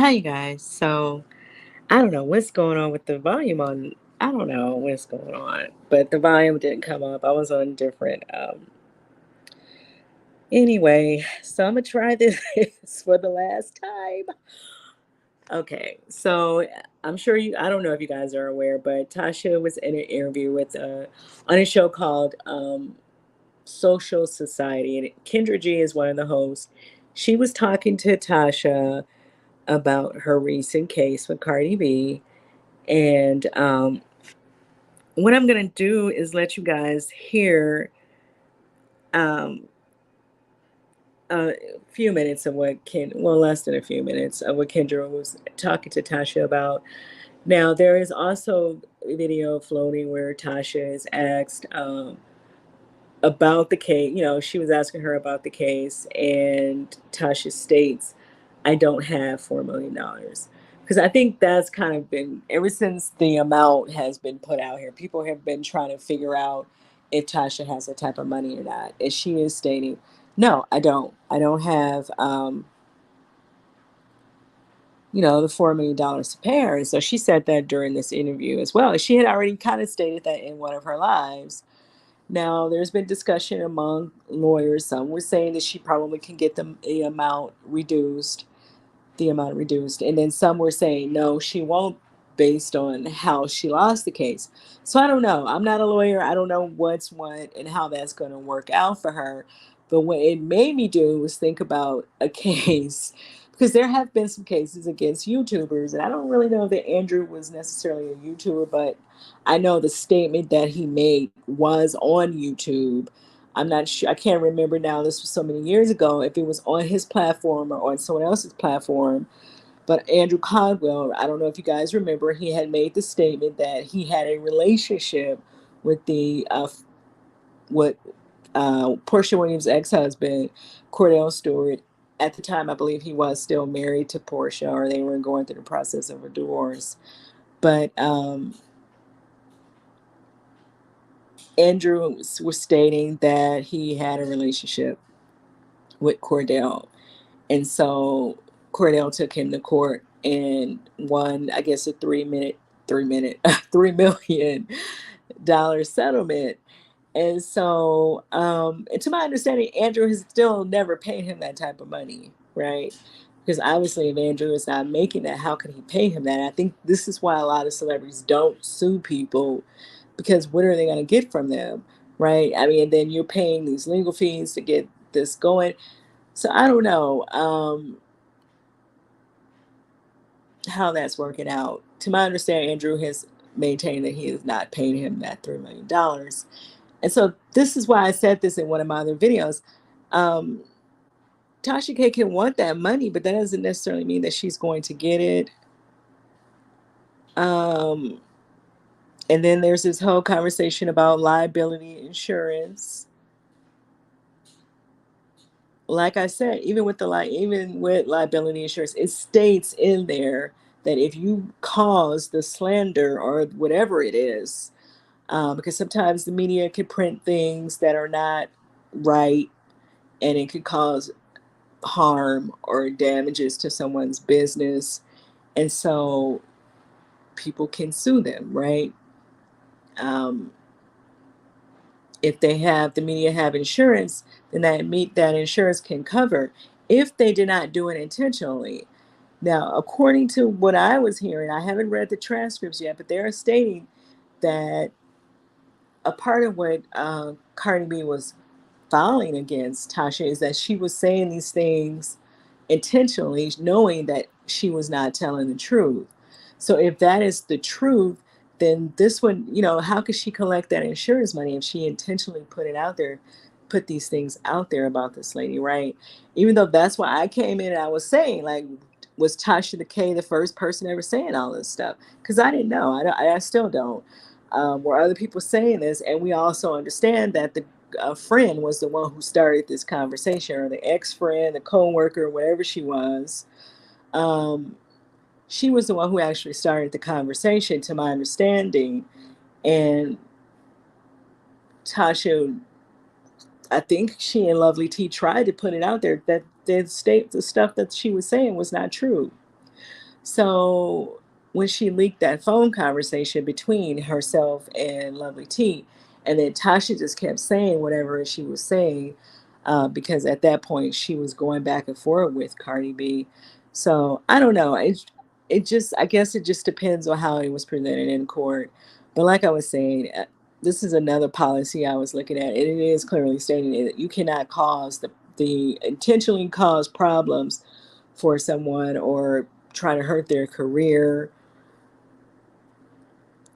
Hi, you guys. So I don't know what's going on with the volume on. I don't know what's going on, but the volume didn't come up. I was on different. Anyway, so I'm gonna try this for the last time. Okay, so I'm sure you. I don't know if you guys are aware, but Tasha was in an interview with on a show called Social Society, and Kendra G is one of the hosts. She was talking to Tasha about her recent case with Cardi B. And what I'm going to do is let you guys hear um, a few minutes of what well, less than a few minutes of what Kendra was talking to Tasha about. Now, there is also a video floating where Tasha is asked about the case. She was asking her about the case, and Tasha states, I don't have $4 million. Because I think that's kind of been, ever since the amount has been put out here, people have been trying to figure out if Tasha has that type of money or not. And she is stating, no, I don't. I don't have, the $4 million to pay her. And so she said that during this interview as well. She had already kind of stated that in one of her lives. Now, there's been discussion among lawyers. Some were saying that she probably can get the amount reduced. And then some were saying, no, she won't, based on how she lost the case. So I don't know. I'm not a lawyer. I don't know what's what and how that's going to work out for her. But what it made me do was think about a case, because there have been some cases against YouTubers. And I don't really know that Andrew was necessarily a YouTuber, but I know the statement that he made was on YouTube. I'm not sure. I can't remember now. This was so many years ago. If it was on his platform or on someone else's platform. But Andrew Caldwell, I don't know if you guys remember, he had made the statement that he had a relationship with the what Portia Williams' ex-husband, Cordell Stewart. At the time, I believe he was still married to Portia, or they were going through the process of a divorce. But Andrew was stating that he had a relationship with Cordell. And so Cordell took him to court and won, I guess, a 3 million dollar settlement. And so, and to my understanding, Andrew has still never paid him that type of money, right? Because obviously, if Andrew is not making that, how can he pay him that? And I think this is why a lot of celebrities don't sue people, because what are they going to get from them, right? I mean, and then you're paying these legal fees to get this going. So I don't know how that's working out. To my understanding, Andrew has maintained that he is not paying him that $3 million. And so this is why I said this in one of my other videos. Um, Tasha K can want that money, but that doesn't necessarily mean that she's going to get it. Um, and then there's this whole conversation about liability insurance. Like I said, even with liability insurance, it states in there that if you cause the slander or whatever it is, because sometimes the media can print things that are not right, and it could cause harm or damages to someone's business, and so people can sue them, right? Um, if the media have insurance, then that insurance can cover if they did not do it intentionally. Now, according to what I was hearing, I haven't read the transcripts yet, but they're stating that a part of what Cardi B was filing against Tasha is that she was saying these things intentionally, knowing that she was not telling the truth. So if that is the truth, then this one, how could she collect that insurance money if she intentionally put these things out there about this lady, right? Even though that's why I came in and I was saying, like, was Tasha K the first person ever saying all this stuff? Because I didn't know. I still don't. Were other people saying this? And we also understand that the friend was the one who started this conversation, or the ex-friend, the co-worker, whatever she was. Um, she was the one who actually started the conversation, to my understanding. And Tasha, I think she and Lovely T tried to put it out there that the stuff that she was saying was not true. So when she leaked that phone conversation between herself and Lovely T, and then Tasha just kept saying whatever she was saying, because at that point she was going back and forth with Cardi B. So I don't know. It just, I guess it just depends on how it was presented in court. But like I was saying, this is another policy I was looking at, and it is clearly stating that you cannot cause the intentionally cause problems for someone or try to hurt their career.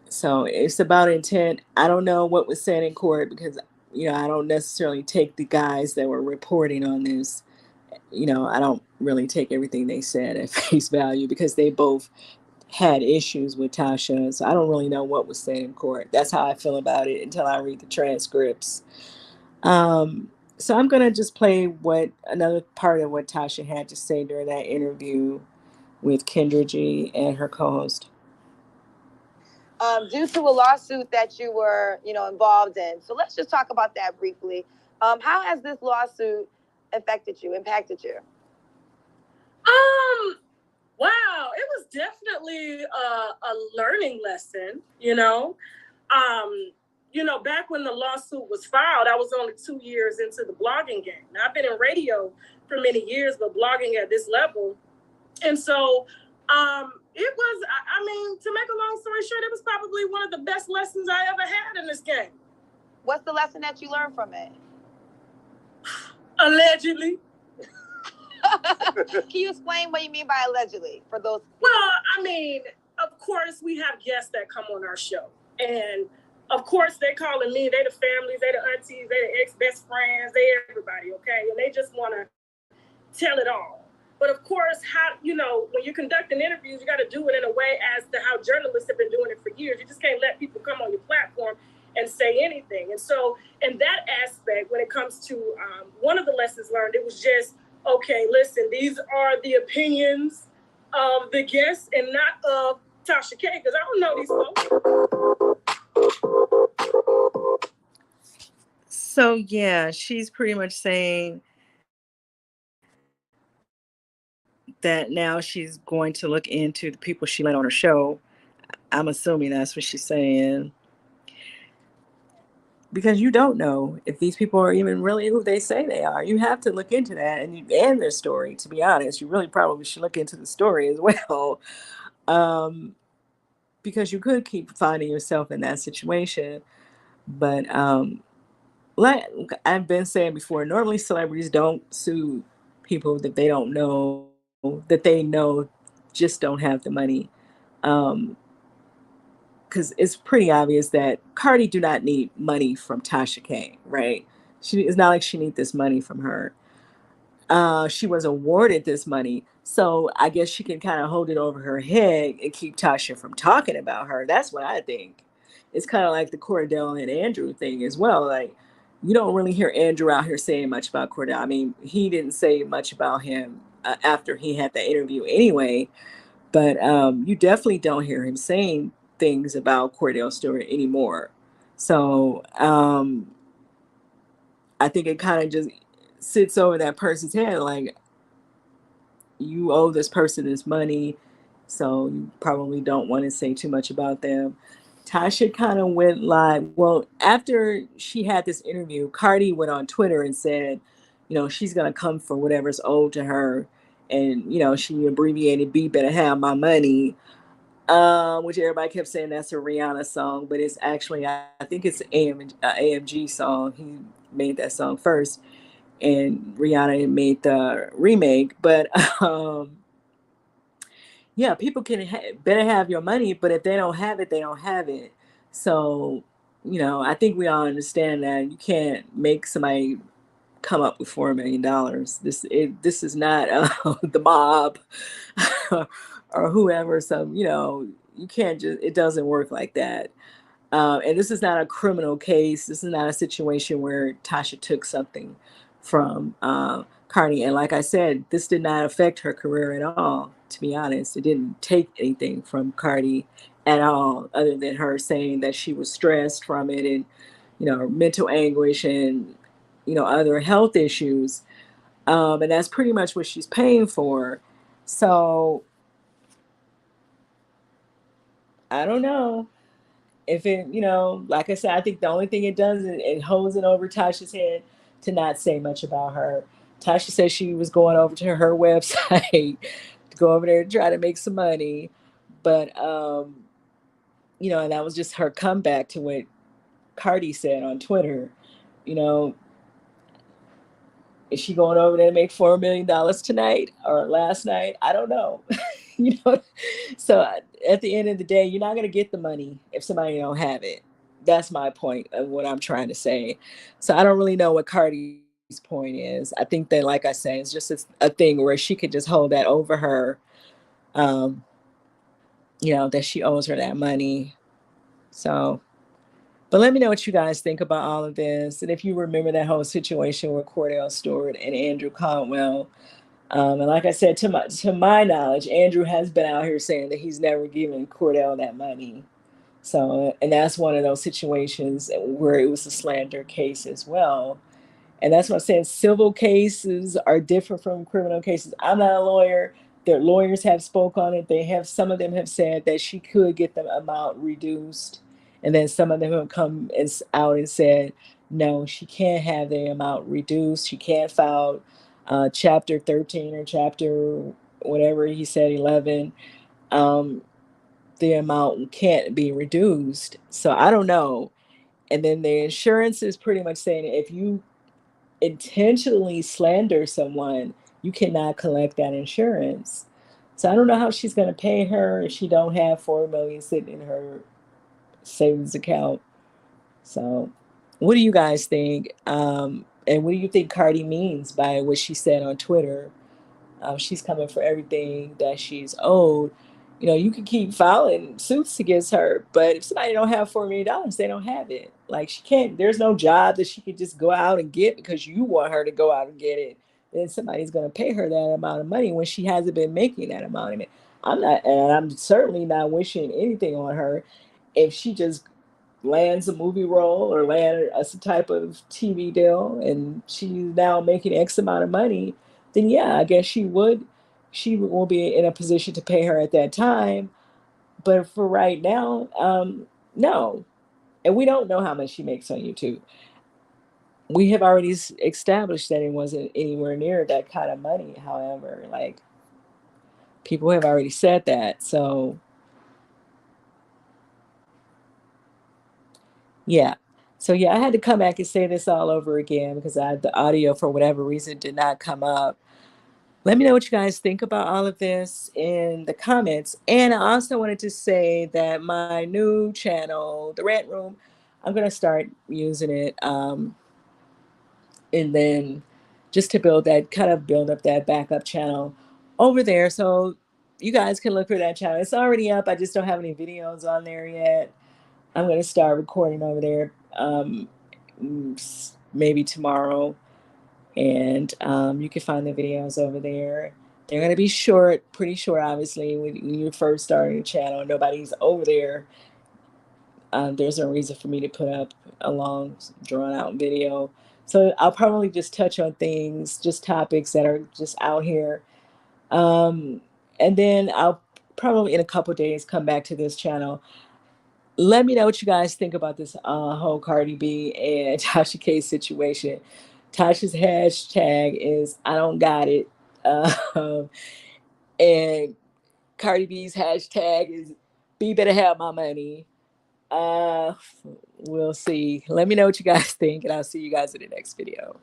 So it's about intent. I don't know what was said in court because, I don't necessarily take the guys that were reporting on this. I don't really take everything they said at face value because they both had issues with Tasha. So I don't really know what was said in court. That's how I feel about it until I read the transcripts. Um, so I'm gonna just play what another part of what Tasha had to say during that interview with Kendra G and her co-host. Due to a lawsuit that you were, involved in. So let's just talk about that briefly. How has this lawsuit affected you, impacted you? Um, wow, it was definitely a learning lesson, back when the lawsuit was filed, I was only 2 years into the blogging game. Now, I've been in radio for many years, but blogging at this level. And so it was, I mean, to make a long story short, it was probably one of the best lessons I ever had in this game. What's the lesson that you learned from it? Allegedly. Can you explain what you mean by allegedly for those? Well, I mean, of course, we have guests that come on our show. And of course, they calling me. They the families, they the aunties, they the ex-best friends, they everybody, okay? And they just want to tell it all. But of course, when you're conducting interviews, you got to do it in a way as to how journalists have been doing it for years. You just can't let people come on your platform and say anything. And so in that aspect, when it comes to one of the lessons learned, it was just, okay, listen, these are the opinions of the guests and not of Tasha K, because I don't know these folks. So yeah, she's pretty much saying that now she's going to look into the people she let on her show. I'm assuming that's what she's saying. Because you don't know if these people are even really who they say they are. You have to look into that and their story, to be honest. You really probably should look into the story as well. Because you could keep finding yourself in that situation. But like I've been saying before, normally celebrities don't sue people that they don't know, that they know just don't have the money. Um, because it's pretty obvious that Cardi do not need money from Tasha K, right? It's not like she needs this money from her. She was awarded this money, so I guess she can kind of hold it over her head and keep Tasha from talking about her. That's what I think. It's kind of like the Cordell and Andrew thing as well. Like, you don't really hear Andrew out here saying much about Cordell. I mean, he didn't say much about him after he had the interview anyway. But you definitely don't hear him saying things about Cordell Stewart anymore. So I think it kind of just sits over that person's head like, you owe this person this money, so you probably don't want to say too much about them. Tasha kind of went live. Well, after she had this interview, Cardi went on Twitter and said, she's going to come for whatever's owed to her. And, she abbreviated B better have my money, which everybody kept saying that's a Rihanna song, but it's actually, I think it's AMG song. He made that song first, and Rihanna made the remake. But yeah, people can better have your money, but if they don't have it, they don't have it. So, I think we all understand that you can't make somebody come up with $4 million. This is not the mob or whoever. So you can't just. It doesn't work like that. And this is not a criminal case. This is not a situation where Tasha took something from Cardi. And like I said, this did not affect her career at all, to be honest. It didn't take anything from Cardi at all, other than her saying that she was stressed from it and, mental anguish and, other health issues. And that's pretty much what she's paying for. So I don't know if it, like I said, I think the only thing it does is it holds it over Tasha's head to not say much about her. Tasha said she was going over to her website to go over there to try to make some money, but and that was just her comeback to what Cardi said on Twitter. You know, is she going over there to make $4 million tonight or last night? I don't know. you know, so at the end of the day, you're not going to get the money if somebody don't have it. That's my point of what I'm trying to say. So I don't really know what Cardi's point is. I think that, like I say, it's just a thing where she could just hold that over her, um, that she owes her that money. So, but let me know what you guys think about all of this. And if you remember that whole situation with Cordell Stewart and Andrew Caldwell. And like I said, to my knowledge, Andrew has been out here saying that he's never given Cordell that money. So, and that's one of those situations where it was a slander case as well. And that's what I'm saying. Civil cases are different from criminal cases. I'm not a lawyer. Their lawyers have spoke on it. Some of them have said that she could get the amount reduced, and then some of them have come out and said no, she can't have the amount reduced. She can't file Chapter 13 or Chapter whatever he said 11. Um, the amount can't be reduced. So I don't know. And then the insurance is pretty much saying if you intentionally slander someone, you cannot collect that insurance. So I don't know how she's going to pay her if she don't have 4 million sitting in her savings account. So, what do you guys think? And what do you think Cardi means by what she said on Twitter? She's coming for everything that she's owed. You can keep filing suits against her, but if somebody don't have $4 million, they don't have it. Like she can't. There's no job that she could just go out and get because you want her to go out and get it. Then somebody's going to pay her that amount of money when she hasn't been making that amount of money. I'm not, and I'm certainly not wishing anything on her. If she just lands a movie role or land some type of TV deal and she's now making X amount of money, then yeah, I guess she will be in a position to pay her at that time. But for right now, no. And we don't know how much she makes on YouTube. We have already established that it wasn't anywhere near that kind of money. However, like people have already said that. So yeah. So yeah, I had to come back and say this all over again because the audio for whatever reason did not come up. Let me know what you guys think about all of this in the comments. And I also wanted to say that my new channel, The Rant Room, I'm gonna start using it. And then just to build up that backup channel over there. So you guys can look for that channel. It's already up. I just don't have any videos on there yet. I'm going to start recording over there maybe tomorrow. And you can find the videos over there. They're going to be short, pretty short, obviously, when you're first starting a channel. Nobody's over there. There's no reason for me to put up a long, drawn out video. So I'll probably just touch on things, just topics that are just out here. Um, and then I'll probably in a couple days come back to this channel. Let me know what you guys think about this whole Cardi B and Tasha K situation. Tasha's hashtag is I don't got it. Um, and Cardi B's hashtag is B better have my money. Uh, we'll see. Let me know what you guys think, and I'll see you guys in the next video.